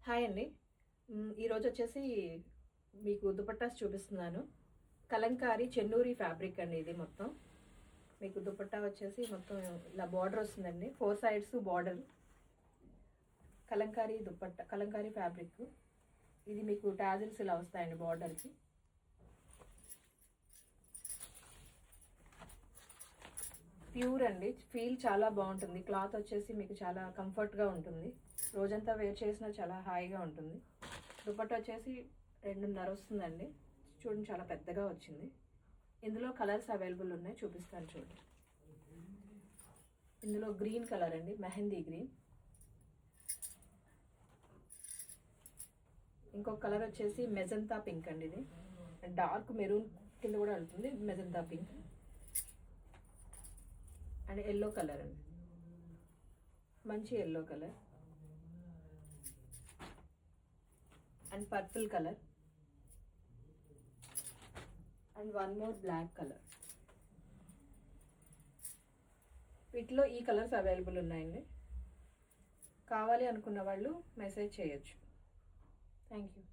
Hi అండి. ఈరోజు వచ్చేసి మీకు దుపట్టాస్ చూపిస్తున్నాను. కలంకారీ చెన్నూరి ఫ్యాబ్రిక్ అండి. ఇది మొత్తం మీకు దుపట్టా వచ్చేసి మొత్తం ఇలా బార్డర్ వస్తుందండి. 4 sides border. Kalamkari dupatta, Kalamkari fabric. ఇది మీకు టాజిల్స్ ఇలా వస్తాయండి బార్డర్కి. ప్యూర్ అండి. ఫీల్ చాలా బాగుంటుంది. క్లాత్ వచ్చేసి మీకు చాలా కంఫర్ట్గా ఉంటుంది. రోజంతా వేర్ చేసినా చాలా హాయిగా ఉంటుంది. దుపట్టా వచ్చేసి 2.5 వస్తుందండి. చూడండి, చాలా పెద్దగా వచ్చింది. ఇందులో కలర్స్ అవైలబుల్ ఉన్నాయి, చూపిస్తాను చూడండి. ఇందులో గ్రీన్ కలర్ అండి, మెహందీ గ్రీన్. ఇంకొక కలర్ వచ్చేసి మెజంతా పింక్ అండి. ఇది డార్క్ మెరూన్ కింద కూడా ఉంటుంది, magenta pink. And yellow colour అండి, మంచి yellow colour. And purple colour. And one more black colour. వీటిలో ఈ కలర్స్ అవైలబుల్ ఉన్నాయండి. కావాలి అనుకున్న వాళ్ళు మెసేజ్ చేయొచ్చు. Thank you.